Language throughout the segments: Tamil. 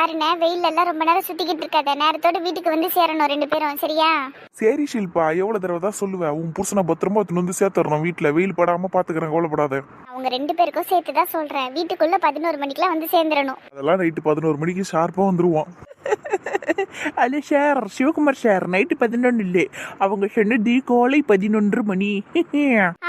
பாருண்ணே, வெயில்ல எல்லாம் ரொம்ப நேரம் சுத்திக்கிட்டு இருக்காத, நேரத்தோட வீட்டுக்கு வந்து சேரணும் 2 பேரும், சரியா? சரி ஷில்பா, எவ்வளவு தடவை தான் சொல்லுவேன், உன் புருஷனை பத்திரமா எடுத்துன்னு வந்து சேர்த்துறணும் வீட்டுல, வெயில் படாம பாத்துக்கிறேன், கவலைப்படாத. அவங்க 2 பேருக்கும் சேர்த்து தான் சொல்றேன், வீட்டுக்குள்ள 11 மணிக்கெல்லாம் வந்து சேர்ந்துடணும். அதெல்லாம் நைட்டு 11 மணிக்கு ஷார்ப்பா வந்துருவான். அல்ல சார், சிவகுமார் சார், நைட்டு 11 இல்லை, அவங்க சொன்னது காலை 11 மணி.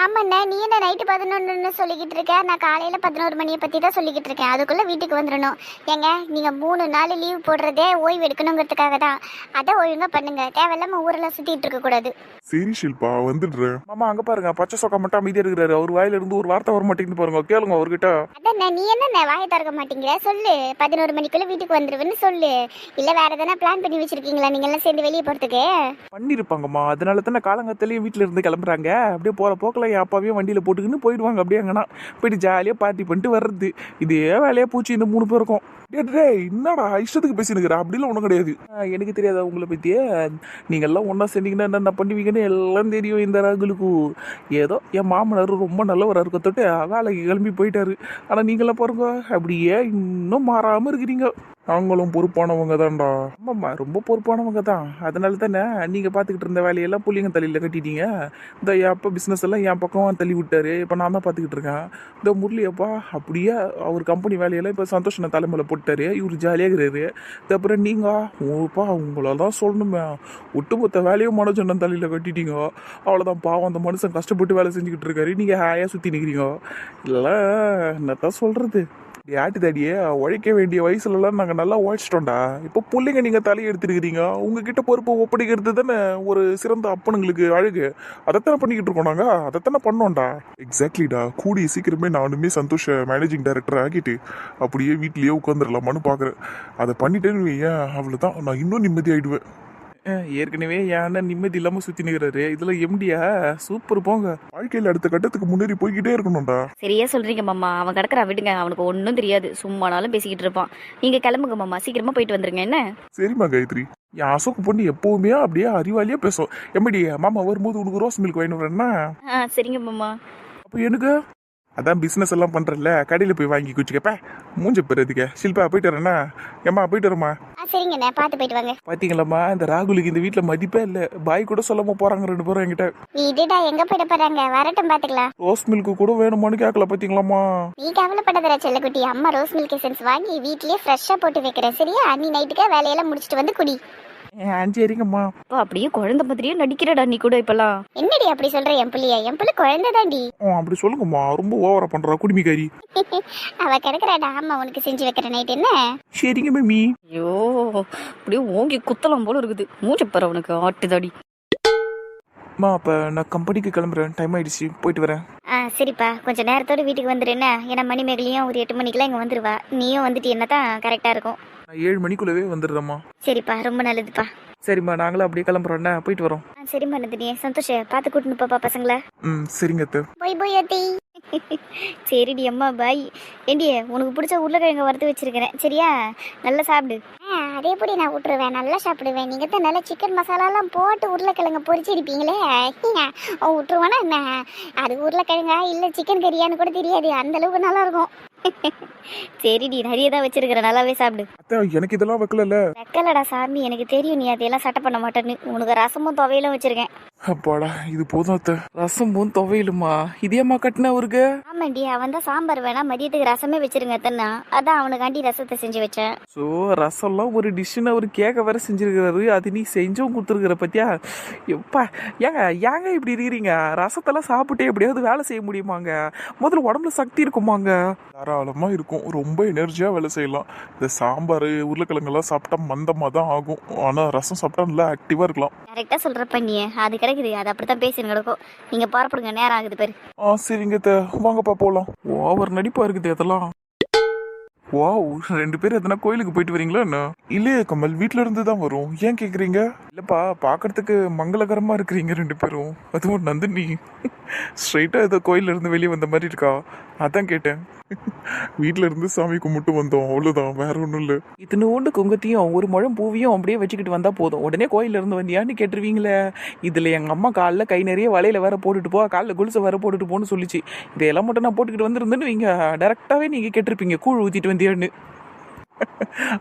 ஆமாண்ணே, நீ என்ன நைட்டு 11ன்னு சொல்லிக்கிட்டு இருக்க? நான் காலையில 11 மணியை பத்தி தான் சொல்லிக்கிட்டு இருக்கேன். அதுக்குள்ள வீட்டுக்கு வந்துடணும். ஏங்க, நீங்க 3 நாள் லீவ் போடுறதே ஓய்வு எடுக்கணுங்கிறதுக்காக தான். அதை ஒழுங்கா பண்ணுங்க, தேவையில்லாம ஊரெல்லாம் சுத்திட்டு இருக்க கூடாது. சரி ஷில்பா, வந்துடுறேன். மாமா அங்க பாருங்க, பச்சை சொக்கா மட்டும் அமைதியா இருக்கிறாரு. அவர் வாயில இருந்து ஒரு வார்த்தை வர மாட்டேங்குது பாருங்க, கேளுங்க அவர்கிட்ட. அதான் நீ என்ன வாயை திறக்க மாட்டேங்கிற? சொல்லு, 11 மணிக்குள்ள வீட்டுக்கு வந்துருவேன்னு சொல்லு. இல்ல வேற எதனா பிளான் பண்ணி வச்சிருக்கீங்களா நீங்க எல்லாம் சேர்ந்து வெளியே போறதுக்கு? பண்ணிருப்பாங்கம்மா, அதனால தானே காலங்கத்திலயும் வீட்டுல இருந்து கிளம்புறாங்க. அப்படியே போற போக்கில் என் அப்பாவையும் வண்டியில போட்டுக்கின்னு போயிடுவாங்க. அப்படியே அங்கன்னா போயிட்டு ஜாலியா பார்ட்டி பண்ணிட்டு வர்றது. இதே வேலையா பூச்சி இந்த 3 பேருக்கும். டேய், என்னடா இஷ்டத்துக்கு பேசினுக்கிற? அப்படிலாம் ஒண்ணும் கிடையாது. எனக்கு தெரியாதா உங்களை பத்தியே? நீங்க எல்லாம் ஒன்னா சேர்ந்தீங்கன்னா என்ன பண்ணுவீங்கன்னு எல்லாம் தெரியும் இந்த ராகுலுக்கு. ஏதோ என் மாமனார் ரொம்ப நல்லவராக இருக்க தொட்டு வேலைக்கு கிளம்பி போயிட்டாரு. ஆனா நீங்களாம் பாருங்க, அப்படியே இன்னும் மாறாம இருக்கிறீங்க. நாங்களும் பொறுப்பானவங்க தான்டா. ஆமாம்மா, ரொம்ப பொறுப்பானவங்க தான். அதனால தானே நீங்கள் பார்த்துக்கிட்டு இருந்த வேலையெல்லாம் புள்ளிங்க தலையில் கட்டிட்டீங்க. இந்த என் அப்பா பிஸ்னஸ் எல்லாம் என் பக்கம் தள்ளி விட்டாரு. இப்போ நான் தான் பார்த்துக்கிட்டு இருக்கேன். இந்த முரளி அப்பா அப்படியே அவர் கம்பெனி வேலையெல்லாம் இப்போ சந்தோஷனை தலைமையில் போட்டாரு. இவர் ஜாலியாக இருக்கிறாரு. இது அப்புறம் நீங்கள் ஓப்பா உங்களால் தான் சொல்லணுமே, ஒட்டுமொத்த வேலையும் மனோஜண்ணன் தலையில் கட்டிட்டீங்க. அவ்வளோதான் பாவம், அந்த மனுஷன் கஷ்டப்பட்டு வேலை செஞ்சுக்கிட்டு இருக்காரு. நீங்கள் ஹேயாக சுற்றி நிற்கிறீங்க. இல்லை என்னத்தான் சொல்கிறது, ஆட்டு தாடியே, உழைக்க வேண்டிய வயசுலலாம் நாங்கள் நல்லா உழைச்சிட்டோம்டா. இப்போ பிள்ளைங்க நீங்கள் தலையை எடுத்துருக்கிறீங்க. உங்ககிட்ட பொறுப்பை ஒப்படைக்கிறது தானே ஒரு சிறந்த அப்பனுங்களுக்கு அழகு. அதைத்தானே பண்ணிக்கிட்டு இருக்கோம் நாங்கள், அதைத்தானே பண்ணோம்டா. எக்ஸாக்ட்லிடா, கூடிய சீக்கிரமே நானுமே சந்தோஷ மேனேஜிங் டைரக்டர் ஆக்கிட்டு அப்படியே வீட்லயே உட்காந்துடலாமான்னு பார்க்குறேன். அதை பண்ணிட்டேன்னு வையேன், அவ்வளோதான், நான் இன்னும் நிம்மதியாயிடுவேன். ஏற்கனவே என் நிம்மதி இல்லாமல் சுற்றி நிற்கிறாரு. இதில் எம்டியா சூப்பர் போங்க. வாழ்க்கையில் அடுத்த கட்டத்துக்கு முன்னேறி போய்கிட்டே இருக்கணும்டா. சரியா சொல்றீங்க மாமா, அவன் கிடக்குறான் விடுங்க, அவனுக்கு ஒன்றும் தெரியாது, சும்மானாலும் பேசிக்கிட்டு இருப்பான். நீங்க கிளம்புங்க மாமா, சீக்கிரமா போயிட்டு வந்துருங்க. என்ன? சரிம்மா காயத்ரி. என் அசோக்கு பொண்ணு எப்பவுமே அப்படியே அறிவாளியாக பேசும். எம்டி மாமா வரும்போது உனக்கு ரோஸ் மில்க் வாங்கிட்டு வரேன்னா? சரிங்க மாமா. அப்போ எனக்கு அதான் பிஸ்னஸ் எல்லாம் பண்ணுறல, கடையில் போய் வாங்கி குச்சிக்கப்ப மூஞ்ச பெறதுக்க. ஷில்பா போயிட்டு வரேன்னா? ஏம்மா போயிட்டு வரமா? சரிங்கண்ணே, பார்த்து போயிட்டு வாங்க. பார்த்தீங்களாம்மா, இந்த ராகுலுக்கு இந்த வீட்டில் மதிப்பே இல்லை. பாய் கூட சொல்லாம போகிறாங்க 2 பேரும் என்கிட்ட. இதுடா எங்க போயிட போறாங்க, வரட்டும் பாத்துக்கலாம். ரோஸ் மில்க் கூட வேணுமான்னு கேட்கல. பார்த்தீங்களாம்மா? நீ கவலைப்படாதடா செல்லக்குட்டி, அம்மா ரோஸ் மில்க் எசன்ஸ் வாங்கி வீட்லயே ஃப்ரெஷ்ஷா போட்டு வைக்கிறேன், சரியா? நீ நைட்டுக்கு வேலையெல்லாம் முடிச்சிட்டு வந்து குடி. சரிங்கம்மா. அப்பா அப்படியே குழந்தை மாதிரியே நடிக்கிறடா நீ கூட இப்பெல்லாம். என்னடி அப்படி சொல்ற? என் பிள்ளையா? என் பிள்ளை குழந்தைதாண்டி. அப்படி சொல்லுங்கம்மா, ரொம்ப ஓவரா பண்றா குடிமிக்காரி. அவ கிடக்குறாடா, அம்மா உனக்கு செஞ்சு வைக்கிற நைட். என்ன? சரிங்க மம்மி. ஐயோ, அப்படியே ஓங்கி குத்தலாம் போல இருக்குது. மூச்சப்பற அவனுக்கு ஆட்டுதாடி. அம்மா, அப்போ நான் கம்பெனிக்கு கிளம்புறேன், டைம் ஆயிடுச்சு, போயிட்டு வரேன். சரிப்பா, கொஞ்சம் நேரத்தோட வீட்டுக்கு வந்துரு என்ன? ஏன்னா மணிமேகலையும் ஒரு 8 மணிக்கெல்லாம் இங்க வந்துருவா. நீயும் வந்துட்டு என்ன தான் கரெக்டா இருக்கும். நான் 7 மணிக்குள்ளவே வந்துடுறேம்மா. சரிப்பா, ரொம்ப நல்லதுப்பா. சரிம்மா, நாங்களும் அப்படியே கிளம்புறோம்னா போயிட்டு வரோம். சரிம்மா நந்தினி, சந்தோஷ பார்த்து கூட்டின்னு போப்பா பசங்களை. சரிங்க அத்தை. போய் போய் அத்தி. சரிடி அம்மா, பாய். ஏண்டியே, உனக்கு பிடிச்ச உருளைக்கிழங்கு வறுத்து வச்சிருக்கிறேன், சரியா? நல்லா சாப்பிடு. அதே எப்படி நான் விட்டுருவேன், நல்லா சாப்பிடுவேன். நீங்க தான் நல்லா சிக்கன் மசாலாலாம் போட்டு உருளைக்கிழங்கு பொரிச்சிருப்பீங்களே, விட்டுருவானா என்ன? அது உருளைக்கிழங்கா இல்லை சிக்கன் கறியான்னு கூட தெரியாது, அந்த அளவுக்கு நல்லா இருக்கும். சரிடி, நிறைய தான் வச்சிருக்கிற, நல்லாவே சாப்பிடு. அத்தை, எனக்கு இதெல்லாம் வைக்கல. வைக்கலடா சாமி, எனக்கு தெரியும் நீ அதையெல்லாம் சட்டை பண்ண மாட்டேன்னு. உனக்கு ரசமும் துவையிலும் வச்சிருக்கேன். அப்பாடா, இது போதும் அத்தை. ரசமும் துவையிலுமா? இதேம்மா கட்டின அவருக்கு? ஆமாண்டி, அவன் தான் சாம்பார் வேணா மதியத்துக்கு ரசமே வச்சிருங்க தன்னா, அதான் அவனுக்காண்டி ரசத்தை செஞ்சு வச்சேன். ஸோ ரசம்லாம் ஒரு டிஷ்ஷுன்னு அவர் கேட்க வேற செஞ்சிருக்கிறாரு. அது நீ செஞ்சும் கொடுத்துருக்குற பத்தியா? எப்பா, ஏங்க இப்படி இருக்கிறீங்க? ரசத்தெல்லாம் சாப்பிட்டே எப்படியாவது வேலை செய்ய முடியுமாங்க? முதல்ல உடம்புல சக்தி இருக்குமாங்க? தாராளமாக இருக்கும், ரொம்ப எனர்ஜியாக வேலை செய்யலாம். இந்த சாம்பார் உருளைக்கிழங்கெல்லாம் சாப்பிட்டா மந்தமாக தான் ஆகும், ஆனால் ரசம் சாப்பிட்டா நல்லா ஆக்டிவாக இருக்கலாம். கரெக்டாக சொல்கிறப்ப நீ, அது கிடைக்குது, அது அப்படி தான் பேசின்னு கிடக்கும். நீங்கள் புறப்படுங்க, நேரம் ஆகுது பேர். சரிங்க அத்தை, வாங்கப்பா போகலாம். ஓவர் நடிப்பா இருக்குது அதெல்லாம். வாவ், 2 பேரும் எதனா கோயிலுக்கு போயிட்டு வரீங்களா என்ன? இல்லையே கமல், வீட்டில இருந்து தான் வரும். ஏன் கேட்குறீங்க? இல்லப்பா, பார்க்கறதுக்கு மங்களகரமா இருக்கிறீங்க 2 பேரும். அதுவும் நந்தினி ஸ்ட்ரைட்டா ஏதோ கோயில்ல இருந்து வெளியே வந்த மாதிரி இருக்கா, அதான் கேட்டேன். வீட்டில இருந்து சாமி கும்பிட்டு வந்தோம், அவ்வளோதான், வேற ஒன்றும் இல்லை. இத்தனோண்டு குங்கத்தையும் ஒரு முழம் பூவையும் அப்படியே வச்சுக்கிட்டு வந்தா போதும், உடனே கோயில்ல இருந்து வந்தியான்னு கேட்டுருவீங்களே. இதுல எங்க அம்மா காலில் கை நிறைய வலையில வேற போட்டுட்டு போ, காலில் கொலுசை வேற போட்டுட்டு போன்னு சொல்லிச்சு. இதையெல்லாம் மட்டும் நான் போட்டுக்கிட்டு வந்திருந்தேன்னு நீங்க டைரக்டாவே நீங்க கேட்டிருப்பீங்க, கூழ் ஊத்திட்டு வந்தியான்னு.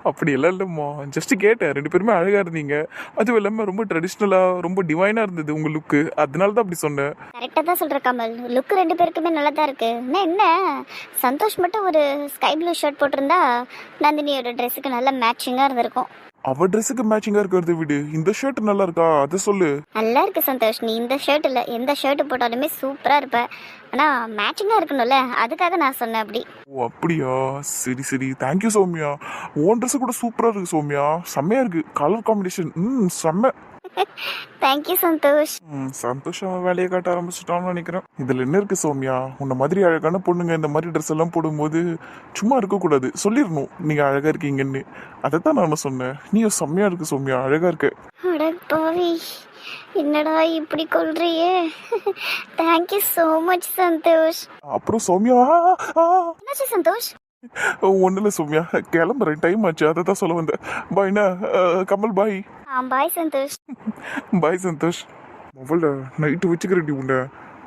அப்படியெல்லாம் இல்லைம்மா, ஜஸ்ட் கேட்டேன். 2 பேருமே அழகா இருந்தீங்க. அதுவும் இல்லாமல் ரொம்ப ட்ரெடிஷ்னலாக ரொம்ப டிவைனாக இருந்தது உங்கள் லுக்கு. அதனால தான் அப்படி சொன்னேன். கரெக்டாக தான் சொல்கிற கமல். லுக் 2 பேருக்குமே நல்லா தான் இருக்கு. என்ன சந்தோஷ் மட்டும் ஒரு ஸ்கை ப்ளூ ஷர்ட் போட்டிருந்தா நந்தினியோட ட்ரெஸ்ஸுக்கு நல்ல மேட்சிங்காக இருந்திருக்கும். அவ ட்ரெஸ்ஸுக்கு மேட்சிங்கா இருக்கிறத விடு, இந்த ஷர்ட் நல்லா இருக்கா அதை சொல்லு. நல்லா இருக்கு சந்தோஷ். நீ இந்த ஷர்ட் இல்லை எந்த ஷர்ட் போட்டாலுமே சூப்பராக இருப்ப. ஆனால் மேட்சிங்காக இருக்கணும்ல, அதுக்காக நான் சொன்னேன் அப்படி. ஓ அப்படியா, சரி சரி, தேங்க்யூ சௌமியா. உன் ட்ரெஸ் கூட சூப்பரா இருக்கு சௌமியா, செம்மையா இருக்கு கலர் காம்பினேஷன். செம்ம. தேங்க்யூ சந்தோஷ். சந்தோஷம் வேலையை காட்ட ஆரம்பிச்சிட்டான்னு நினைக்கிறேன். இதுல என்ன இருக்கு சௌமியா, உன்ன மாதிரி அழகான பொண்ணுங்க இந்த மாதிரி ட்ரெஸ் எல்லாம் போடும்போது சும்மா இருக்கக்கூடாது, சொல்லிடணும் நீங்க அழகா இருக்கீங்கன்னு. அதைத்தான் நானும் சொன்னேன். நீயும் செம்மையா இருக்கு சௌமியா, அழகா இருக்க. அட பாவி, என்னடா இப்படி கொள்றியே. Thank you so much Santhosh. அப்புறம் சௌமியா என்னாச்சு சந்தோஷ்? ஒண்ணுல சௌமியா, கிளம்புறேன், டைம் ஆச்சு, அதை தான் சொல்ல வந்தேன். பாய்னா கமல் பாய். பாய் சந்தோஷ். பாய் சந்தோஷ். அவள நைட்டு வச்சுக்கிறேன்டி உன்னை,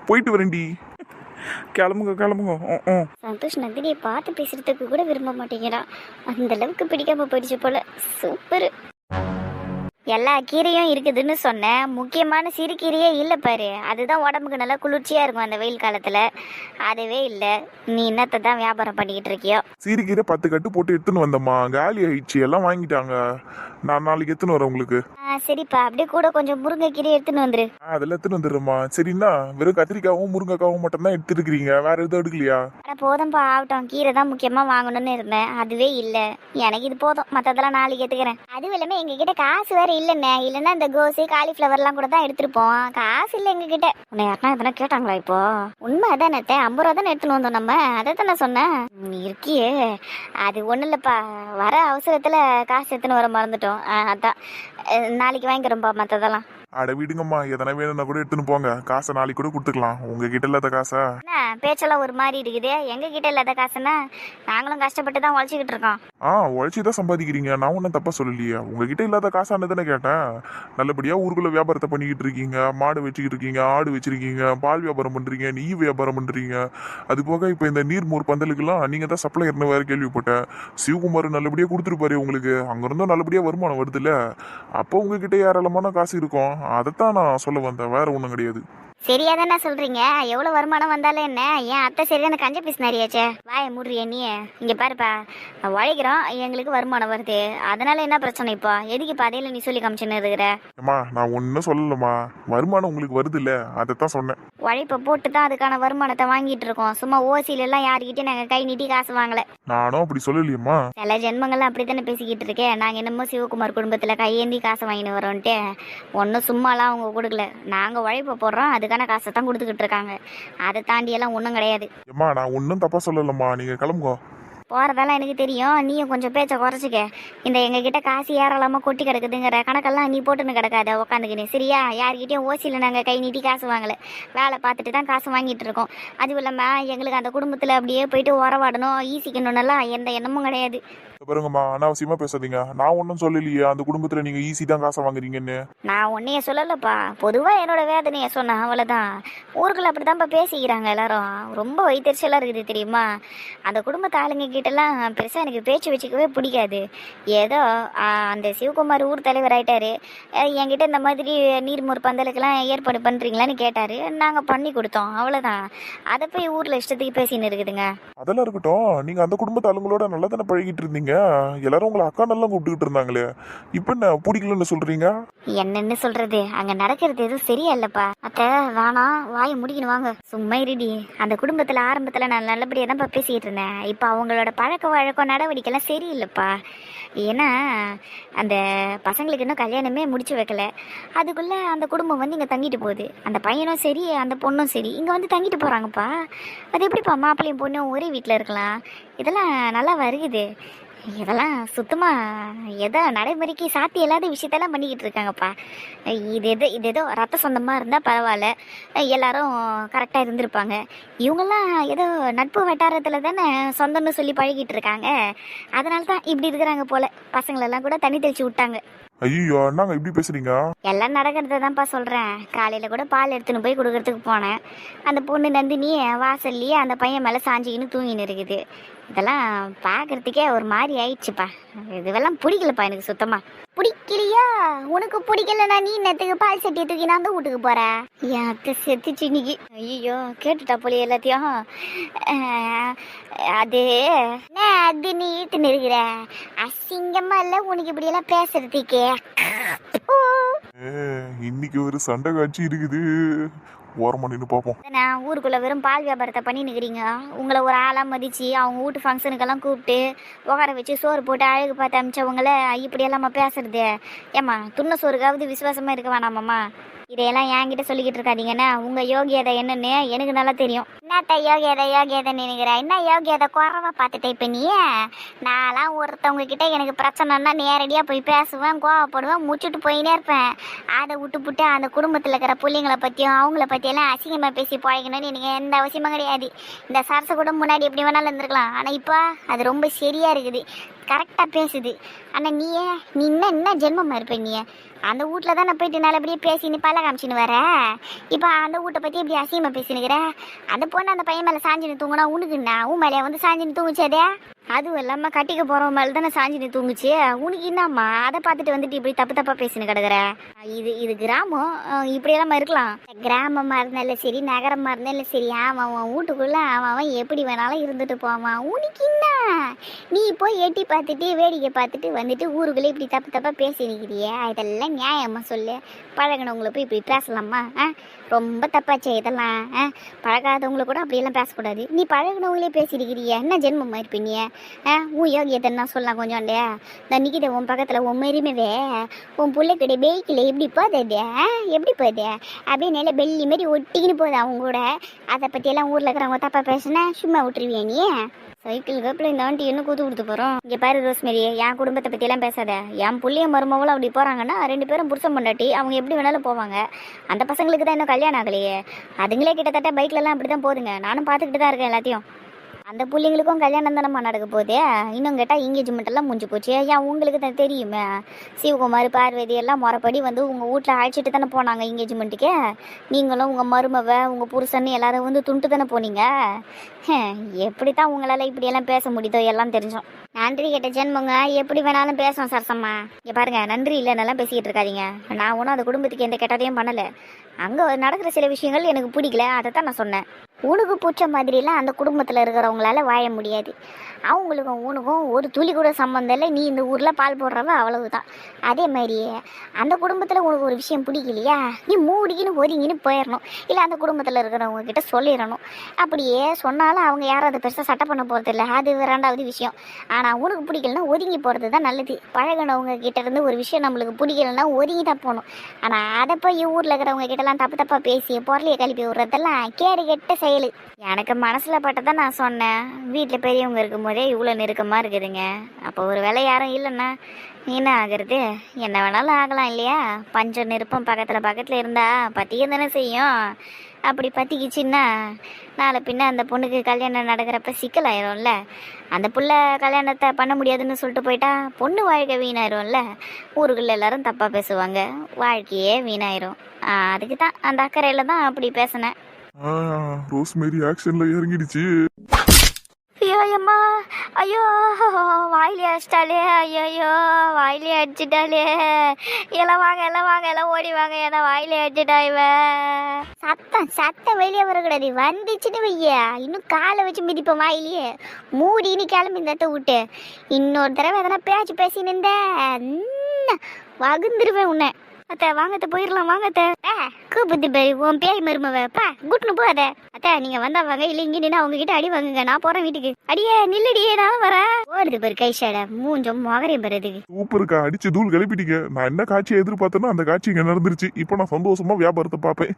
போயிட்டு வரேன்டி. கிளம்புங்க கிளம்புங்க. சந்தோஷ் நந்தினியை பார்த்து பேசுறதுக்கு கூட விரும்ப மாட்டேங்கிறான். அந்த அளவுக்கு பிடிக்காம போயிடுச்சு போல. சூப்பர். எல்லா கீரையும் இருக்குதுன்னு சொன்னேன், முக்கியமான சிறுகீரையே இல்லை பாரு. அதுதான் உடம்புக்கு நல்லா குளிர்ச்சியா இருக்கும் அந்த வெயில் காலத்துல. அதுவே இல்லை. நீ என்னத்தை தான் வியாபாரம் பண்ணிக்கிட்டு இருக்கியோ? சீரிக்கீரை 10 கட்டு போட்டு எடுத்துன்னு வந்தம்மா, காலி ஆயிடுச்சு, எல்லாம் வாங்கிட்டாங்க. நான் நாளைக்கு எடுத்துன்னு வரேன் உங்களுக்கு. சரிப்பா, அப்படியே கூட கொஞ்சம் முருங்கைக்கீரை எடுத்துன்னு வந்துரு. அதெல்லாம் எடுத்துன்னு வந்துடுறேம்மா. சரிண்ணா, வெறும் கத்திரிக்காவும் முருங்கைக்காவும் மட்டும் தான் எடுத்துருக்கீங்க, வேற எதுவும் எடுக்கலையா? அட போதும்பா, ஆகட்டும். கீரை தான் முக்கியமா வாங்கணும்னு இருந்தேன், அதுவே இல்லை. எனக்கு இது போதும், மற்றதெல்லாம் நாளைக்கு எடுத்துக்கிறேன். அதுவும் இல்லாமல் எங்ககிட்ட காசு வேற இல்லைண்ணே. இல்லைன்னா இந்த கோஸு காலிஃப்ளவர்லாம் கூட தான் எடுத்துருப்போம். காசு இல்லை எங்ககிட்ட. உன்னை யாருன்னா எதனா கேட்டாங்களா இப்போ? உண்மை அதானே, 50 ரூபா தானே எடுத்துன்னு வந்தோம் நம்ம. அதை தானே சொன்னேன். நீ இருக்கியே, அது ஒன்றும் இல்லைப்பா, வர அவசரத்தில் காசு எடுத்துன்னு வர மறந்துட்டோம். அதான் நாளைக்கு வாங்கிக்கிறோம்ப்பா மற்றதெல்லாம். அட விடுங்கம்மா, எதனா வேணும்னா கூட எடுத்துன்னு போங்க, காசை நாளைக்கு கூட கொடுத்துக்கலாம். உங்ககிட்ட இல்லாத காசா? என்ன பேச்செல்லாம் ஒரு மாதிரி இருக்குது. எங்க கிட்ட இல்லாத காசுன்னா நாங்களும் கஷ்டப்பட்டு தான் உழைச்சிக்கிட்டு இருக்கோம். உழைச்சி தான் சம்பாதிக்கிறீங்க, நான் ஒன்றும் தப்பா சொல்லலையே. உங்ககிட்ட இல்லாத காசான்னு தானே கேட்டேன். நல்லபடியா ஊருக்குள்ள வியாபாரத்தை பண்ணிக்கிட்டு இருக்கீங்க, மாடு வச்சுக்கிட்டு இருக்கீங்க, ஆடு வச்சிருக்கீங்க, பால் வியாபாரம் பண்றீங்க, நெய் வியாபாரம் பண்றீங்க. அது போக இப்போ இந்த நீர்மோர் பந்தலுக்குலாம் நீங்க தான் சப்ளையர்னு வேற கேள்விப்பட்டேன். சிவகுமார் நல்லபடியா கொடுத்துருப்பாரு உங்களுக்கு, அங்கிருந்தும் நல்லபடியா வருமானம் வருதுல்ல. அப்போ உங்ககிட்ட ஏராளமான காசு இருக்கும். அதைத்தான் நான் சொல்ல வந்தேன், வேற ஒன்றும் கிடையாது. சரியா தானே சொல்றீங்க. எவ்வளவு வருமானம் வந்தாலும் என்ன, என் அத்தை சரியான கஞ்ச பீஸ் நிறையாச்சே. வாய மூடுறிய நீ. இங்க பாருப்பா, உழைக்கிறோம், எங்களுக்கு வருமானம் வருது, அதனால என்ன பிரச்சனை இப்போ? எதுக்கு இப்போ அதையில நீ சொல்லி காமிச்சுன்னு இருக்கிற? ஏம்மா, நான் ஒன்றும் சொல்லலம்மா, வருமானம் உங்களுக்கு வருது இல்ல, அதைத்தான் சொன்னேன். உழைப்பை போட்டு தான் அதுக்கான வருமானத்தை வாங்கிட்டு இருக்கோம். சும்மா ஓசியில எல்லாம் யாருக்கிட்டே நாங்க கை நீட்டி காசு வாங்கல. நானும் அப்படி சொல்லலையம்மா. சில ஜென்மங்கள்லாம் அப்படித்தானே பேசிக்கிட்டு இருக்கேன். நாங்க என்னமோ சிவகுமார் குடும்பத்துல கையேந்தி காசு வாங்கின்னு வரோன்ட்டு ஒன்றும் சும்மாலாம் அவங்க கொடுக்கல. நாங்க உழைப்பை போடுறோம், அதுக்கான காசை தான் கொடுத்துக்கிட்டு இருக்காங்க. அதை தாண்டி எல்லாம் ஒன்றும் கிடையாது. ஏம்மா, நான் ஒன்றும் தப்பா சொல்லலம்மா, நீங்க கிளம்புங்க. போகிறதெல்லாம் எனக்கு தெரியும். நீயும் கொஞ்சம் பேச்சை குறைச்சிக்க. இந்த எங்ககிட்ட காசு ஏராளமாக கொட்டி கிடக்குதுங்கிற கணக்கெல்லாம் நீ போட்டுன்னு கிடக்காத உட்காந்துக்கினே, சரியா? யார்கிட்டயும் ஓசியில் நாங்கள் கை நீட்டி காசு வாங்கலை, வேலை பார்த்துட்டு தான் காசு வாங்கிட்டு இருக்கோம். அதுவும் இல்லாமல் எங்களுக்கு அந்த குடும்பத்தில் அப்படியே போயிட்டு உறவாடணும், ஈசிக்கணும்னெல்லாம் எந்த எண்ணமும் கிடையாது. பாருங்கம்மா, அனாவசியமா பேசாதீங்க. நான் ஒன்றும் சொல்லலையே அந்த குடும்பத்துல நீங்க ஈஸி தான் காசை வாங்குறீங்கன்னு. நான் உன்னைய சொல்லலப்பா, பொதுவாக என்னோட வேதனையை சொன்னேன், அவ்வளோதான். ஊருக்குள்ள அப்படி தான்ப்பா பேசிக்கிறாங்க எல்லாரும். ரொம்ப வைத்தறிச்சலாக இருக்குது தெரியுமா? அந்த குடும்பத்து ஆளுங்க கிட்டலாம் பெருசாக எனக்கு பேச்சு வச்சுக்கவே பிடிக்காது. ஏதோ அந்த சிவகுமார் ஊர் தலைவர் ஆயிட்டாரு, என்கிட்ட இந்த மாதிரி நீர்மோர் பந்தலுக்கெல்லாம் ஏற்பாடு பண்ணுறீங்களான்னு கேட்டார். நாங்கள் பண்ணி கொடுத்தோம், அவ்வளோதான். அதை போய் ஊரில் இஷ்டத்துக்கு பேசின்னு இருக்குதுங்க. அதெல்லாம் இருக்கட்டும், நீங்க அந்த குடும்பத்து ஆளுங்களோட நல்லா தானே பழகிட்டு இருந்தீங்க. எல்லாரும் உங்களை அக்கா நல்லா கூப்பிட்டுக்கிட்டு இருந்தாங்களே, இப்ப என்ன பிடிக்கலன்னு சொல்றீங்க? என்னன்னு சொல்றது, அங்க நடக்கிறது எதுவும் சரியா இல்லப்பா. அத்தை வேணாம், வாயை முடிக்கணும், வாங்க. சும்மா இருடி. அந்த குடும்பத்துல ஆரம்பத்துல நான் நல்லபடியா தான் பேசிக்கிட்டு இருந்தேன். இப்ப அவங்களோட பழக்க வழக்கம் நடவடிக்கை எல்லாம் சரியில்லைப்பா. ஏன்னா அந்த பசங்களுக்கு இன்னும் கல்யாணமே முடிச்சு வைக்கல, அதுக்குள்ள அந்த குடும்பம் வந்து இங்க தங்கிட்டு போகுது. அந்த பையனும் சரி அந்த பொண்ணும் சரி இங்க வந்து தங்கிட்டு போறாங்கப்பா. அது எப்படிப்பா மாப்பிள்ளையும் பொண்ணும் ஒரே வீட்டுல இருக்கலாம்? இதெல்லாம் நல்லா வருகுது. இதெல்லாம் சுத்தமாக ஏதோ நடைமுறைக்கு சாத்தி இல்லாத விஷயத்தெல்லாம் பண்ணிக்கிட்டு இருக்காங்கப்பா. இது ஏதோ ரத்த சொந்தமாக இருந்தால் பரவாயில்ல, எல்லாரும் கரெக்டாக இருந்திருப்பாங்க. இவங்கெல்லாம் ஏதோ நட்பு வட்டாரத்தில் தானே சொந்தம்னு சொல்லி பழகிட்டு இருக்காங்க. அதனால தான் இப்படி இருக்கிறாங்க போல. பசங்களெல்லாம் கூட தண்ணி தெளிச்சு விட்டாங்க. ஐயோ, என்னங்க இப்படி பேசுறீங்க? எல்லாம் நடக்கிறத தான்ப்பா சொல்கிறேன். காலையில் கூட பால் எடுத்துன்னு போய் கொடுக்கறதுக்கு போனேன். அந்த பொண்ணு நந்தினி வாசல்லையே அந்த பையன் மேலே சாஞ்சிக்கின்னு தூங்கின்னு இருக்குது. இதெல்லாம் பார்க்கறதுக்கே ஒரு மாதிரி ஆயிடுச்சுப்பா. இதுவெல்லாம் பிடிக்கலப்பா எனக்கு சுத்தமா. பிடிக்கலையா? உனக்கு பிடிக்கலன்னா நீ என்னத்துக்கு பால் சட்டியை தூக்கி நான் அந்த வீட்டுக்கு போற? என் அத்தை செத்துச்சு இன்னைக்கு. ஐயோ கேட்டுட்டா போல எல்லாத்தையும். அது என்ன அது நீ இழுத்துன்னு இருக்கிற? அசிங்கமா இல்ல உனக்கு இப்படி எல்லாம் பேசுறதுக்கே? இன்னைக்கு ஒரு சண்டை காட்சி இருக்குது, ஓரமா நின்று பார்ப்போம். நான் ஊருக்குள்ள வெறும் பால் வியாபாரத்தை பண்ணி நிற்கிறீங்க. உங்களை ஒரு ஆளாக மதிச்சு அவங்க வீட்டு ஃபங்க்ஷனுக்கெல்லாம் கூப்பிட்டு உட்கார வச்சு சோறு போட்டு அழகு பார்த்து அமிச்சவங்கள இப்படியெல்லாமா பேசுறது? ஏம்மா துண்ண சோறுக்காவது விசுவாசமாக இருக்க வேணாமாம்மா? இதையெல்லாம் என்கிட்ட சொல்லிக்கிட்டு இருக்காதீங்கன்னா உங்கள் யோகியதை என்னன்னு எனக்கு நல்லா தெரியும். என்னத்த யோகியதை நினைக்கிற? என்ன யோகியதை குறவா பார்த்துட்டே இப்போ நீ? நான்லாம் ஒருத்தவங்க கிட்ட எனக்கு பிரச்சனைன்னா நேரடியாக போய் பேசுவேன், கோவப்படுவேன், முடிச்சுட்டு போயினே இருப்பேன். அதை விட்டுப்புட்டு அந்த குடும்பத்தில் இருக்கிற பிள்ளைங்களை பற்றியும் அவங்கள பற்றியெல்லாம் அசிங்கமாக பேசி பழகணும்னு எனக்கு எந்த அவசியமும் கிடையாது. இந்த சரசு கூட முன்னாடி எப்படி வேணாலும் இருந்திருக்கலாம், ஆனால் இப்போ அது ரொம்ப சரியாக இருக்குது, கரெக்டாக பேசுது. ஆனால் நீ என்ன ஜென்மமாக இருப்ப? நீ அந்த வீட்டில் தானே போயிட்டு நல்லபடியாக பேசி நீ பல்ல காமிச்சின்னு வர. இப்போ அந்த வீட்டை பற்றி இப்படி அசிங்கமாக பேசினுக்கிற. அந்த பொண்ணு அந்த பையன் மேலே சாஞ்சின்னு தூங்கினா உனக்குண்ணா? உன் மேலே வந்து சாஞ்சின்னு தூங்குச்சதே. அதுவும் இல்லாமல் கட்டிக்க போகிறவன் மேலே தானே சாஞ்சின்னு தூங்குச்சு. உனக்கு என்னம்மா அதை பார்த்துட்டு வந்துட்டு இப்படி தப்பாக பேசின்னு கிடக்குற? இது கிராமம், இப்படியெல்லாம் இருக்கலாம். கிராமமாக இருந்தாலும் சரி நகரமாக இருந்தாலும் சரி அவன் வீட்டுக்குள்ளே அவன் எப்படி வேணாலும் இருந்துட்டு போவான். உனக்கு என்ன? நீ போய் எட்டி பார்த்துட்டு வேடிக்கை பார்த்துட்டு வந்துட்டு ஊருக்குள்ளே இப்படி தப்பாக பேசி நிற்கிறியே, இதெல்லாம் நியாயமா சொல்லு? பழகினவங்களை போய் இப்படி பேசலாமா? ரொம்ப தப்பாச்சே இதெல்லாம். பழகாதவங்களை கூட அப்படியெல்லாம் பேசக்கூடாது. நீ பழகினவங்களே பேசியிருக்கிறிய, என்ன ஜென்மமாக இருப்ப நீ? உன் யோகியத்தை நான் சொல்லலாம் கொஞ்சம் இல்லையா? நான் நிற்கித உன் பக்கத்தில் உன் மருமவே உன் பிள்ளைக்கிட்ட பேய்க்கில் எப்படி போதே? எப்படி போதே? அப்படியே நில பெல்லி மாரி ஒட்டிக்கின்னு போகுது அவங்க கூட. அதை பற்றியெல்லாம் ஊரில் இருக்கிறவங்க தப்பாக பேசுனா சும்மா விட்டுருவியா நீ? சைக்கிள் கப்பில் இந்த ஆண்டி என்ன கூத்து கொடுத்து போகிறோம். இங்கே பாரு ரோஸ்மேரி, என் குடும்பத்தை பற்றியெல்லாம் பேசாத. என் புள்ளைய மருமகளும் அப்படி போகிறாங்கன்னா 2 பேரும் புருஷன் பொண்டாட்டி, அவங்க எப்படி வேணாலும் போவாங்க. அந்த பசங்களுக்கு தான் இன்னும் கல்யாணம் ஆகலையே. அதுங்களே கிட்டத்தட்ட பைக்லலாம் அப்படி தான் போதுங்க. நானும் பார்த்துக்கிட்டு தான் இருக்கேன் எல்லாத்தையும். அந்த பிள்ளைங்களுக்கும் கல்யாணம் தானம்மா நடக்க போகுது. இன்னும் கேட்டால் எங்கேஜ்மெண்ட் எல்லாம் முடிஞ்சு போச்சு. ஏன் உங்களுக்கு தான் தெரியுமே, சிவகுமார் பார்வதி எல்லாம் முறைப்படி வந்து உங்கள் வீட்டில் அழைச்சிட்டு தானே போனாங்க எங்கேஜ்மெண்ட்டுக்கு. நீங்களும் உங்கள் மருமவ உங்கள் புருஷன்னு எல்லாரும் வந்து துண்டு தானே போனீங்க. எப்படி தான் உங்களால் இப்படியெல்லாம் பேச முடியுதோ எல்லாம் தெரிஞ்சோம். நன்றி கேட்ட ஜென்மங்க எப்படி வேணாலும் பேசுவோம் சரசம்மா. இங்கே பாருங்க, நன்றி இல்லைன்னெல்லாம் பேசிக்கிட்டு இருக்காதீங்க. நான் ஒன்றும் அந்த குடும்பத்துக்கு எந்த கெட்டதையும் பண்ணலை. அங்கே நடக்கிற சில விஷயங்கள் எனக்கு பிடிக்கல, அதை தான் நான் சொன்னேன். உனக்கு பிடிச்ச மாதிரிலாம் அந்த குடும்பத்தில் இருக்கிறவங்களால வாழ முடியாது. அவங்களுக்கும் உனக்கும் ஒரு துளி கூட சம்மந்தம் இல்லை. நீ இந்த ஊரில் பால் போடுறவ அவ்வளவுதான். அதே மாதிரியே அந்த குடும்பத்தில் உனக்கு ஒரு விஷயம் பிடிக்கலையா, நீ மூடிக்கின்னு ஒதுங்கின்னு போயிடணும். இல்லை அந்த குடும்பத்தில் இருக்கிறவங்க கிட்ட சொல்லிடணும். அப்படியே சொன்னாலும் அவங்க யாரும் அதை பெருசாக சட்டை பண்ண போகிறது இல்லை, அது 2வது விஷயம். ஆனால் உனக்கு பிடிக்கலன்னா ஒதுங்கி போகிறது தான் நல்லது. பழகினவங்க கிட்ட இருந்து ஒரு விஷயம் நம்மளுக்கு பிடிக்கலன்னா ஒதுங்கி தான் போகணும். ஆனால் அதை போய் ஊரில் இருக்கிறவங்க கிட்டலாம் தப்பாக பேசி பொருளையை கழிப்பி விடுறதெல்லாம் கேடு கெட்ட செயல். எனக்கு மனசில் பட்டதான் நான் சொன்னேன். வீட்டில் பெரியவங்க இருக்கும்போதே இவ்வளோ நெருக்கமாக இருக்குதுங்க. அப்போ ஒரு வேலை யாரும் இல்லைன்னா என்ன ஆகுறது? என்ன வேணாலும் ஆகலாம் இல்லையா? பஞ்சம் நெருப்பம் பக்கத்தில் இருந்தால் பற்றிக்க தானே செய்யும். அப்படி பற்றிக்கிச்சின்னா நாளை பின்ன அந்த பொண்ணுக்கு கல்யாணம் நடக்கிறப்ப சிக்கலாயிரும்ல. அந்த புள்ள கல்யாணத்தை பண்ண முடியாதுன்னு சொல்லிட்டு போயிட்டா பொண்ணு வாழ்க்கை வீணாயிரும்ல. ஊருக்குள்ள எல்லாரும் தப்பாக பேசுவாங்க, வாழ்க்கையே வீணாயிரும். அதுக்கு தான் அந்த அக்கறையில் தான் அப்படி பேசினேன். ரோஸ்மேரி ஆக்ஷன்ல இறங்கிடுச்சு. ஐயோ அம்மா, ஐயோ வாயிலே அடிச்சிட்டாலே, ஐயோ வாயிலே அடிச்சிட்டாலே. எல்லாம் வாங்க எல்லாம் ஓடி வாங்க, ஏன்னா வாயிலே அடிச்சிட்டா இவ. சத்தம் வெளியே வரக்கூடாது. வந்துச்சுன்னு வையா இன்னும் காலை வச்சு மிதிப்போம் வாயிலேயே. மூடின்னு கிளம்பி இந்த விட்டு இன்னொரு தடவை எதனா பேசின்னு இருந்த வகுந்துருவேன் உன்னை. அத்தை வாங்கத்த போயிடலாம் வாங்கத்த. கூப்பிட்டு போய் உன் பேய் மருமவப்பா கூட்டுன்னு போகாத. அத்தை நீங்க வந்தா வாங்க, இல்லை இங்கே நின்று அவங்க கிட்ட அடி வாங்குங்க. நான் போறேன் வீட்டுக்கு. அடியே நில்லடியே, நான் வரேன். ஓடுது பாரு கை ஷேட மூஞ்சம் மகரையும் பெறதுக்கு. சூப்பருக்கா, அடிச்சு தூள் கிளப்பிட்டீங்க. நான் என்ன காட்சியை எதிர்பார்த்தேனோ அந்த காட்சி இங்க நடந்துருச்சு. இப்போ நான் சந்தோஷமா வியாபாரத்தை பார்ப்பேன்.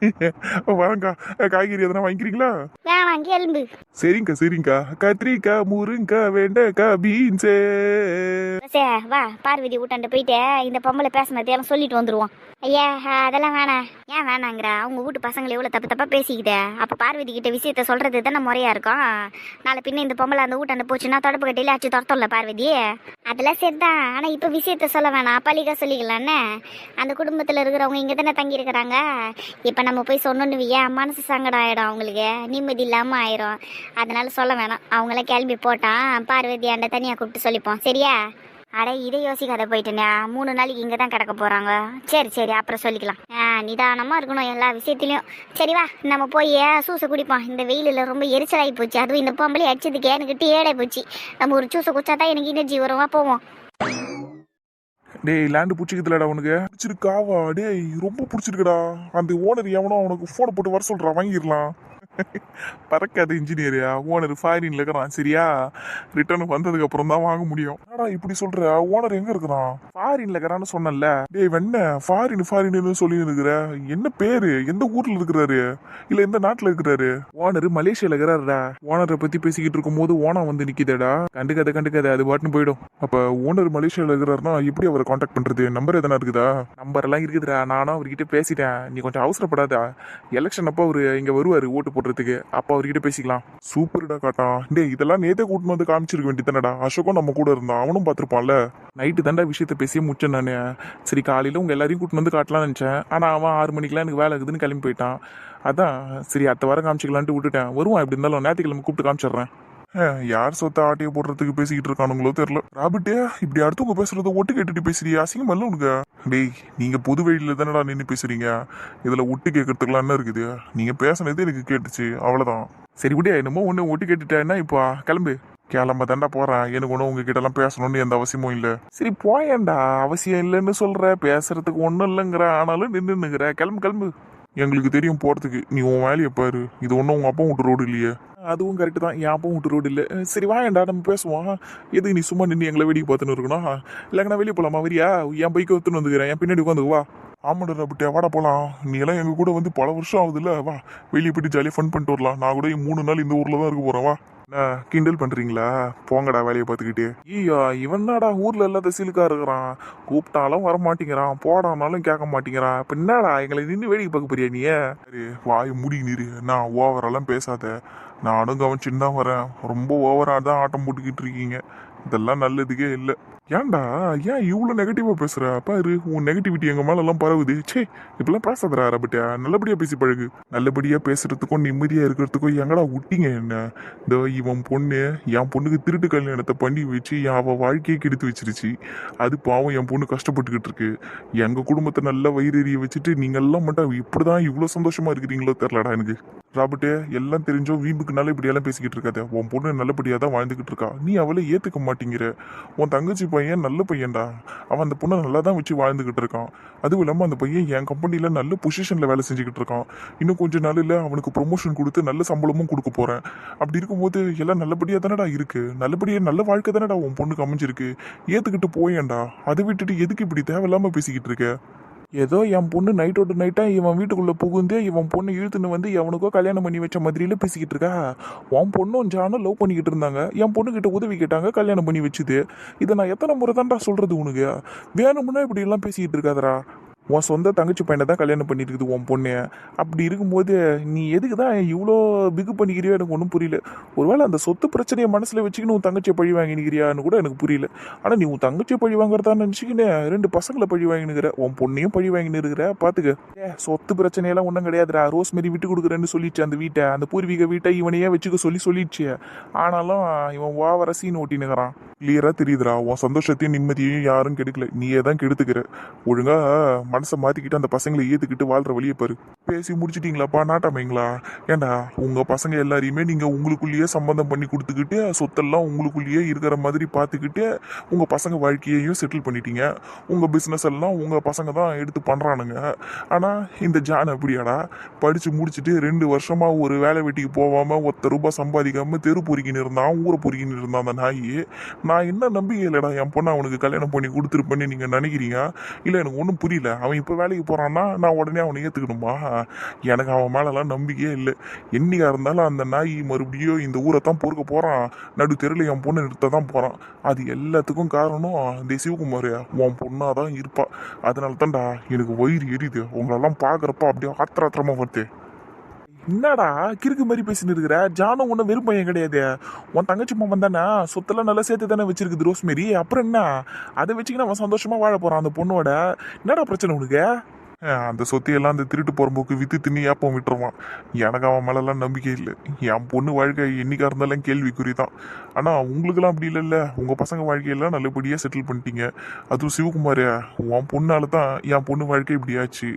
வரேங்கா, காய்கறி எதனா வாங்கிக்கிறீங்களா? வேணாம் கிளம்பு. சரிங்கக்கா. கத்திரிக்காய், முருங்கக்காய், வெண்டைக்காய், பீன்ஸே. வா பார்வதி வீட்டாண்ட போயிட்டு இந்த பொம்பளை பேசினதையெல்லாம் சொல்லிட்டு வந்துருவோம். ஐயா அதெல்லாம் வேணாம். ஏன் வேணாங்கிறா? அவங்க வீட்டு பசங்களை எவ்வளோ தப்பு தப்பாக பேசிக்கிட்டே. அப்போ பார்வதி கிட்ட விஷயத்த சொல்கிறது தானே முறையாக இருக்கும். நாளை பின்ன இந்த பொம்பளை அந்த வீட்டாண்ட போச்சுன்னா தொடப்பு கட்டியில் ஆச்சு துரத்தோம்ல பார்வதி. அதெல்லாம் சரிதான். ஆனால் இப்போ விஷயத்த சொல்ல வேணாம், பள்ளிக்கா சொல்லிக்கலான்னு. அந்த குடும்பத்தில் இருக்கிறவங்க இங்கே தானே தங்கியிருக்கிறாங்க. இப்போ நம்ம போய் சொன்னோன்னு ஏன் மனசு சங்கடம் ஆகிடும், அவங்களுக்கு நிம்மதி இல்லாமல் ஆயிரும். அதனால சொல்ல வேணாம். அவங்கள கிளம்பி போட்டான் பார்வதி ஆண்ட தனியாக கூப்பிட்டு சொல்லிப்போம், சரியா? அட இதை யோசிக்காத போயிட்டேனே. 3 நாளைக்கு இங்கே தான் கிடக்க போகிறாங்க. சரி அப்புறம் சொல்லிக்கலாம். நிதானமாக இருக்கணும் எல்லா விஷயத்துலையும். சரி வா நம்ம போய் ஜூஸை குடிப்போம். இந்த வெயிலில் ரொம்ப எரிச்சலாகி போச்சு. அதுவும் இந்த பொம்பளை அடிச்சதுக்கு எனக்கு டேடாகி போச்சு. நம்ம ஒரு ஜூஸை குடிச்சா தான் எனக்கு எனர்ஜி வருவா. போவோம். டேய் லேண்டு பிடிச்சிக்கிறதுலடா உனக்கு. பிடிச்சிருக்காவா? டேய் ரொம்ப பிடிச்சிருக்குடா. அந்த ஓனர் எவனோ அவனுக்கு ஃபோனை போட்டு வர சொல்றா, வாங்கிடலாம். பறக்காத இன்ஜினியரியா, ஓனர் ஃபாரின்ல இருக்கிறான், சரியா? ரிட்டர்ன் வந்ததுக்கு அப்புறம் தான் வாங்க முடியும். என்னடா இப்படி சொல்ற? ஓனர் எங்க இருக்கிறான்? ஃபாரின்ல இருக்கிறான்னு சொன்னல. டேய் வெண்ண ஃபாரின்னு சொல்லி இருக்கிற. என்ன பேரு? எந்த ஊர்ல இருக்கிறாரு? இல்ல எந்த நாட்டுல இருக்கிறாரு? ஓனர் மலேசியால இருக்கிறாருடா. ஓனரை பத்தி பேசிக்கிட்டு இருக்கும் போது ஓனம் வந்து நிக்கிதேடா. கண்டுக்காத, அது பாட்டுன்னு போயிடும். அப்ப ஓனர் மலேசியால இருக்கிறாருன்னா எப்படி அவரை காண்டாக்ட் பண்றது? நம்பர் எதனா இருக்குதா? நம்பர் எல்லாம் இருக்குதுடா. நானும் அவர்கிட்ட பேசிட்டேன். நீ கொஞ்சம் அவசரப்படாதா. எலெக்ஷன் அப்போ அவரு இங்க வருவாரு ஓட்டு போடுறதுக்கு. அப்போ அவர்கிட்ட பேசிக்கலாம். சூப்பர்டா காட்டா. டேய் இதெல்லாம் நேத்தே கூட்டின்னு வந்து காமிச்சிருக்க வேண்டியதானடா. அசோக்கும் நம்ம கூட இருந்தான், அவனும் பார்த்திருப்பான்ல. நைட்டு தாண்டா விஷயத்த பேசியே முடிச்சேன் நானு. சரி காலையில உங்க எல்லாரையும் கூட்டின்னு வந்து காட்டலாம்னு நினைச்சேன். ஆனா அவன் 6 மணிக்கெல்லாம் எனக்கு வேலை இருக்குதுன்னு கிளம்பி போயிட்டான். அதான் சரி அடுத்த வாரம் காமிச்சிக்கலான்ட்டு விட்டுட்டேன். வருவான் எப்படி இருந்தாலும் ஞாயிற்றுக்கிழமை கூப்பிட்டு காமிச்சிடுறேன். யார் சொத்த ஆட்டையை போடுறதுக்கு பேசிக்கிட்டு இருக்கானுங்களோ தெரியல. ராபிட்டே இப்படி அடுத்தவங்க பேசுறத ஒட்டு கேட்டுட்டு பேசுறியா? அசிங்கம் இல்ல உனக்கு? டேய் நீங்க பொது வழியில தானடா நின்று பேசுறீங்க. இதுல ஒட்டு கேட்கறதுக்குலாம் என்ன இருக்குது? நீங்க பேசுனது எனக்கு கேட்டுச்சு, அவ்வளவுதான். சரி விடியா, என்னமோ ஒன்று ஒட்டு கேட்டுட்டேன்னா இப்போ கிளம்பு. கிளம்ப தாண்டா போறேன். எனக்கு ஒன்றும் உங்ககிட்ட எல்லாம் பேசணும்னு எந்த அவசியமும் இல்லை. சரி போயேன்டா. அவசியம் இல்லைன்னு சொல்ற, பேசுறதுக்கு ஒன்றும் இல்லைங்கிற, ஆனாலும் நின்றுங்கிற. கிளம்பு. எங்களுக்கு தெரியும் போறதுக்கு. நீ உன் வேலையை பாரு. இது ஒன்றும் உங்க அப்பா விட்டு ரோடு இல்லையே. அதுவும் கரெக்டு தான். என் அப்பா விட்டு ரோடு இல்லை. சரி வாயேன்டா நம்ம பேசுவோம். எதுக்கு நீ சும்மா நின்று எங்களை வேடிக்கை பார்த்துன்னு இருக்கணும்? இல்லைங்கண்ணா வெளியே போகலாமா? வரியா? என் பைக்கை ஒத்துன்னு வந்துக்கிறேன், என் பின்னாடி உட்காந்து வா. ஆமாடா ராபிட்டே, வாடா போலாம். நீ எல்லாம் எங்க கூட வந்து பல வருஷம் ஆகுதுல்ல. வா வெளியே போயிட்டு ஜாலியாக ஃபன் பண்ணிட்டு வரலாம். நான் கூட 3 நாள் இந்த ஊர்ல தான் இருக்க போறேன். வா. கிண்டல் பண்றீங்களா? போங்கடா வேலையை பார்த்துக்கிட்டே. ஐயோ இவனாடா ஊர்ல இல்லாத சீலுக்கா இருக்கிறான். கூப்பிட்டாலும் வர மாட்டேங்கிறான், போடானாலும் கேட்க மாட்டேங்கிறான். இப்ப என்னடா எங்களை நின்று வேடிக்கை பார்க்க போறியா நீ? சரி வாய் மூடி நீரு. நான் ஓவரெல்லாம் பேசாத. நானும் கவனிச்சுன்னு தான் வரேன். ரொம்ப ஓவரா தான் ஆட்டம் போட்டுக்கிட்டு இருக்கீங்க. இதெல்லாம் நல்லதுக்கே இல்லை. ஏன்டா ஏன் இவ்வளோ நெகட்டிவா பேசுற? பாரு உன் நெகட்டிவிட்டி எங்க மேல எல்லாம் பரவுது. சே இப்பெல்லாம் பேசாதடா ராபிட்டா. நல்லபடியா பேசி பழகு. நல்லபடியா பேசுறதுக்கும் நிம்மதியா இருக்கிறதுக்கும் எங்கடா விட்டீங்க என்ன? இந்த இவன் பொண்ணு என் பொண்ணுக்கு திருட்டு கல்யாணத்தை பண்ணி வச்சு அவ வாழ்க்கையை கெடுத்து வச்சிருச்சு. அது பாவம் என் பொண்ணு கஷ்டப்பட்டுக்கிட்டு இருக்கு. எங்க குடும்பத்தை நல்லா வயிறெறிய வச்சுட்டு நீங்க எல்லாம் மட்டும் இப்படிதான் இவ்வளவு சந்தோஷமா இருக்கிறீங்களோ தெரியலடா எனக்கு. ராபிட்டே எல்லாம் தெரிஞ்சோ வீம்புக்குனால இப்படி எல்லாம் பேசிக்கிட்டு இருக்காத. உன் பொண்ணு நல்லபடியா தான் வாழ்ந்துகிட்டு இருக்கா. நீ அவளை ஏத்துக்க மாட்டேங்கிற. உன் தங்கச்சி பையன் நல்ல பையன்டா. அவன் அந்த பொண்ணை நல்லா தான் வச்சு வாழ்ந்துகிட்டு இருக்கான். அதுவும் இல்லாமல் அந்த பையன் என் கம்பெனியில் நல்ல பொசிஷனில் வேலை செஞ்சுக்கிட்டு இருக்கான். இன்னும் கொஞ்ச நாளில் அவனுக்கு ப்ரொமோஷன் கொடுத்து நல்ல சம்பளமும் கொடுக்க போகிறேன். அப்படி இருக்கும்போது எல்லாம் நல்லபடியாக தானடா இருக்கு. நல்லபடியாக நல்ல வாழ்க்கை தானடா உன் பொண்ணுக்கு அமைஞ்சிருக்கு. ஏற்றுக்கிட்டு போயேன்டா. அதை விட்டுட்டு எதுக்கு இப்படி தேவையில்லாமல் பேசிக்கிட்டு இருக்க? ஏதோ என் பொண்ணு நைட்டோட நைட்டா இவன் வீட்டுக்குள்ள புகுந்து இவன் பொண்ணு இழுத்துன்னு வந்து எவனுக்கோ கல்யாணம் பண்ணி வச்ச மாதிரியில பேசிக்கிட்டு இருக்கா. உன் பொண்ணும் ஜானும் லவ் பண்ணிக்கிட்டு இருந்தாங்க. என் பொண்ணு கிட்ட உதவி கேட்டாங்க, கல்யாணம் பண்ணி வச்சுது. இதை நான் எத்தனை முறை தான்டா சொல்றது உனக்கு? வேணும்னா இப்படி எல்லாம் பேசிக்கிட்டு இருக்காதரா. உன் சொந்த தங்கச்சி பையனை தான் கல்யாணம் பண்ணியிருக்குது உன் பொண்ணு. அப்படி இருக்கும்போது நீ எதுக்கு தான் இவ்வளோ பிகு பண்ணிக்கிறியோ எனக்கு ஒன்றும் புரியல. ஒருவேளை அந்த சொத்து பிரச்சனையை மனசில் வச்சுக்கின்னு உன் தங்கச்சியை பழி வாங்கினுக்கிறியான்னு கூட எனக்கு புரியல. ஆனால் நீ உன் தங்கச்சியை பழி வாங்குறதா நினச்சிக்கின்னு 2 பசங்களை பழி வாங்கினுக்கிற. உன் பொண்ணையும் பழி வாங்கின்னு இருக்கிற. பார்த்துக்க. சொத்து பிரச்சனையெல்லாம் ஒன்றும் கிடையாதுடா. ரோஸ்மெரி விட்டு கொடுக்குறேன்னு சொல்லிடுச்சு அந்த வீட்டை. அந்த பூர்வீக வீட்டை இவனையே வச்சுக்க சொல்லிடுச்சு. ஆனாலும் இவன் ஓவர சீன் ஓட்டினுக்கிறான். கிளியரா தெரியுதுடா. உன் சந்தோஷத்தையும் நிம்மதியையும் யாரும் கெடுக்கல, நீயே தான் கெடுத்துக்கிற. ஒழுங்கா மனசை மாத்திக்கிட்டு அந்த பசங்களை ஏத்துக்கிட்டு வாழ்ற வழியை பாரு. பேசி முடிச்சிட்டீங்களாப்பா நாட்டாமைங்களா? ஏண்டா உங்க பசங்க எல்லாரையுமே நீங்க உங்களுக்குள்ளேயே சம்பந்தம் பண்ணி கொடுத்துக்கிட்டு சொத்தெல்லாம் உங்களுக்குள்ளேயே இருக்கிற மாதிரி பார்த்துக்கிட்டு உங்க பசங்க வாழ்க்கையையும் செட்டில் பண்ணிட்டீங்க. உங்க பிசினஸ் எல்லாம் உங்க பசங்க தான் எடுத்து பண்றானுங்க. ஆனா இந்த ஜான் அப்படியாடா? படிச்சு முடிச்சுட்டு 2 வருஷமா ஒரு வேலை வெட்டிக்கு போகாம ₹1 சம்பாதிக்காம தெரு பொறுக்கின்னு இருந்தான், ஊரை பொறுக்கின்னு இருந்தான் அந்த நாயி. நான் என்ன நம்பிக்கை இல்லைடா என் பொண்ணை அவனுக்கு கல்யாணம் பண்ணி கொடுத்துருப்பேன்னு நீங்க நினைக்கிறீங்க? இல்லை எனக்கு ஒன்றும் புரியல. அவன் இப்போ வேலைக்கு போகிறான்னா நான் உடனே அவனை ஏற்றுக்கணுமா? எனக்கு அவன் மேலெல்லாம் நம்பிக்கையே இல்லை. என்னைக்கா இருந்தாலும் அந்த நாய் மறுபடியும் இந்த ஊரை தான் பொறுக்க போகிறான், நடு தெருவில் என் பொண்ணு நிறுத்த தான் போகிறான். அது எல்லாத்துக்கும் காரணம் இந்த சிவகுமார், உன் பொண்ணாக தான் இருப்பா. அதனால தான்டா எனக்கு வயிறு எரியுது. உங்களெல்லாம் பார்க்குறப்ப அப்படியே ஆத்திரமா வருது. என்னடா கிறுக்கு மாதிரி பேசின்னு இருக்கிற? ஜானும் ஒன்றும் வெறும் பையன் கிடையாது. உன் தங்கச்சி மாமன் தானே, சொத்தெல்லாம் நல்லா சேர்த்து தானே வச்சிருக்குது ரோஸ்மேரி. அப்புறம் என்ன, அதை வச்சுக்கின்னு அவன் சந்தோஷமா வாழ போறான் அந்த பொண்ணோட. என்னடா பிரச்சனை உனக்கு? அந்த சொத்தையெல்லாம் அந்த திருட்டு புறம்போக்கு வித்து தின்னி ஏப்பம் விட்டுருவான். எனக்கு அவன் மேலெல்லாம் நம்பிக்கை இல்லை. என் பொண்ணு வாழ்க்கை என்னைக்கா இருந்தாலும் கேள்விக்குறி தான். ஆனால் உங்களுக்கெல்லாம் அப்படி இல்லைல்ல. உங்கள் பசங்க வாழ்க்கையெல்லாம் நல்லபடியாக செட்டில் பண்ணிட்டீங்க. அதுவும் சிவகுமார், உன் பொண்ணால தான் என் பொண்ணு வாழ்க்கை இப்படி ஆச்சு.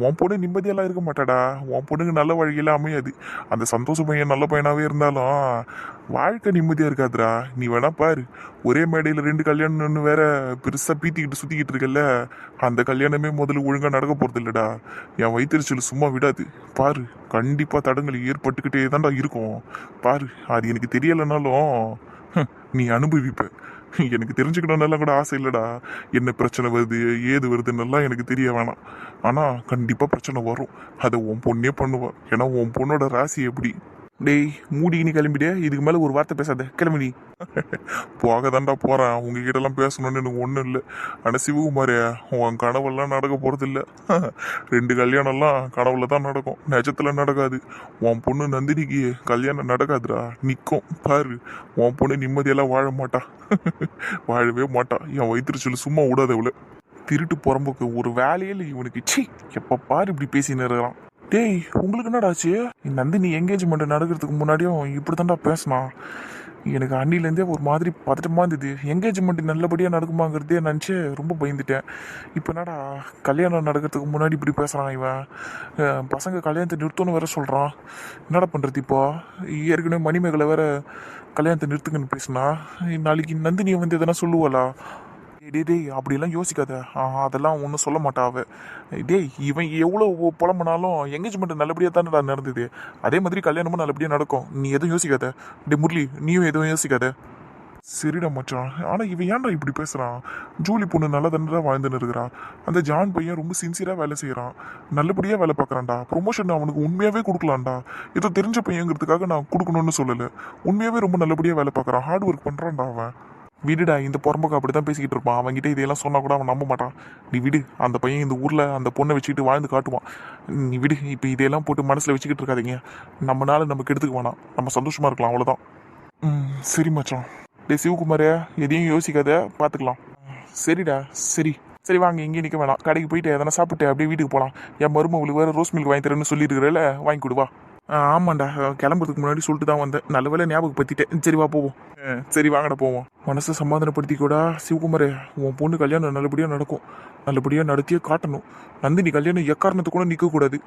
உன் பொண்ணு நிம்மதியெல்லாம் இருக்க மாட்டாடா. உன் பொண்ணுக்கு நல்ல வாழ்க்கையெல்லாம் அமையாது. அந்த சந்தோஷ பையன் நல்ல பையனாகவே இருந்தாலும் வாழ்க்கை நிம்மதியாக இருக்காதுடா. நீ வேணா பாரு, ஒரே மேடையில் 2 கல்யாணம்னு வேற பெருசாக பீத்திக்கிட்டு சுற்றிக்கிட்டு இருக்கல்ல, அந்த கல்யாணமே முதல்ல ஒழுங்காக நடக்க போகிறது இல்லைடா. என் வயிற்றுச்சல் சும்மா விடாது. பாரு, கண்டிப்பாக தடங்கள் ஏற்பட்டுக்கிட்டே தான்டா இருக்கும். பாரு, அது எனக்கு தெரியலைனாலும் நீ அனுபவிப்ப. எனக்கு தெரிஞ்சுக்கணும்னெல்லாம் கூட ஆசை இல்லைடா. என்ன பிரச்சனை வருது, ஏது வருதுன்னெல்லாம் எனக்கு தெரிய வேணாம். ஆனால் கண்டிப்பாக பிரச்சனை வரும். அதை உன் பொண்ணே பண்ணுவா. ஏன்னா உன் பொண்ணோட ராசி எப்படி. டேய் மூடி நீ கிளம்பிடு. இதுக்கு மேலே ஒரு வார்த்தை பேசாத, கிளம்பிடி. போக தான்டா போகிறேன். உங்ககிட்ட எல்லாம் பேசணும்னு எனக்கு ஒன்றும் இல்லை. ஆனால் சிவகுமார், உன் கனவெல்லாம் நடக்க போகிறது இல்லை. 2 கல்யாணம்லாம் கனவுல தான் நடக்கும், நிஜத்தில் நடக்காது. உன் பொண்ணு நந்தினிக்கு கல்யாணம் நடக்காதுடா, நிற்கும். பாரு, உன் பொண்ணு நிம்மதியெல்லாம் வாழ மாட்டா. வாழவே மாட்டா. என் வயிற்றுச்சல் சும்மா விடாத இவ்வளோ. திருட்டு புறம்போக்கு ஒரு வேலையே இல்லை இவனுக்கு. சி, எப்போ பாரு இப்படி பேசின்னு இருக்கிறான். டேய் உங்களுக்கு என்னடா ஆச்சு? நந்தினி என்கேஜ்மெண்ட் நடக்கிறதுக்கு முன்னாடியும் இப்படி தான்டா பேசினான். எனக்கு அன்னிலேருந்தே ஒரு மாதிரி பதட்டமாக இருந்தது. என்கேஜ்மெண்ட் நல்லபடியாக நடக்குமாங்கிறதே நினச்சி ரொம்ப பயந்துட்டேன். இப்போ என்னடா கல்யாணம் நடக்கிறதுக்கு முன்னாடி இப்படி பேசுகிறான் இவன். பசங்க கல்யாணத்தை நிறுத்தணும்னு வேற சொல்கிறான். என்னடா பண்ணுறது இப்போ? ஏற்கனவே மணிமேகலை வேற கல்யாணத்தை நிறுத்துங்கன்னு பேசினா, நாளைக்கு நந்தினியை வந்து எதனா சொல்லுவாளா? டேய் அப்படியெல்லாம் யோசிக்காத. அதெல்லாம் ஒன்றும் சொல்ல மாட்டா அவ. டேய் இவன் எவ்வளோ புலம்புனாலும் என்கேஜ்மெண்ட் நல்லபடியாக தானே நடந்தது. அதே மாதிரி கல்யாணமும் நல்லபடியாக நடக்கும். நீ எதுவும் யோசிக்காத. டே முரளி, நீயும் எதுவும் யோசிக்காத. சரிடா மச்சான். ஆனால் இவன் ஏன்டா இப்படி பேசுகிறான்? ஜூலி பொண்ணு நல்லா தானே வாழ்ந்துன்னு இருக்கிறான். அந்த ஜான் பையன் ரொம்ப சின்சியராக வேலை செய்கிறான், நல்லபடியாக வேலை பார்க்குறான்டா. ப்ரொமோஷன் அவனுக்கு உண்மையாகவே கொடுக்கலாம்டா. ஏதோ தெரிஞ்ச பையங்கிறதுக்காக நான் கொடுக்கணும்னு சொல்லலை. உண்மையாகவே ரொம்ப நல்லபடியாக வேலை பார்க்குறான், ஹார்ட் ஒர்க் பண்ணுறான்டா அவன். விடுடா, இந்த புறம்போக்கு அப்படி தான் பேசிக்கிட்டு இருப்பான். அவன்கிட்ட இதையெல்லாம் சொன்னால் கூட அவன் நம்ப மாட்டான். நீ விடு, அந்த பையன் இந்த ஊரில் அந்த பொண்ணை வச்சுக்கிட்டு வாழ்ந்து காட்டுவான். நீ விடு, இப்போ இதையெல்லாம் போட்டு மனசில் வச்சுக்கிட்டு இருக்காதீங்க. நம்மளால நமக்கு எடுத்துக்க வேணாம், நம்ம சந்தோஷமாக இருக்கலாம், அவ்வளோதான். சரி மச்சான். டே சிவகுமாரே, எதையும் யோசிக்காத, பார்த்துக்கலாம். சரிடா, சரி சரி வாங்க, இங்கே நிற்க வேணாம். கடைக்கு போயிட்டு எதனா சாப்பிட்டு அப்படியே வீட்டுக்கு போகலாம். என் மருமகளுக்கு வேறு ரோஸ் மில்க் வாங்கி தரேன்னு சொல்லியிருக்கிறல, வாங்கி கொடுவா. ஆமாண்டா, கிளம்புறதுக்கு முன்னாடி சொல்லிட்டு தான் வந்தேன். நல்ல வேலை ஞாபகப்படுத்திட்டேன். சரி வா போவோம். சரி வாங்கடா போவோம். மனசை சமாதானப்படுத்திக்கூடா சிவகுமாரே. உன் பொண்ணு கல்யாணம் நல்லபடியாக நடக்கும், நல்லபடியாக நடத்தியே காட்டணும். நந்தினி கல்யாணம் எக்காரணத்து கூட நிற்கக்கூடாது.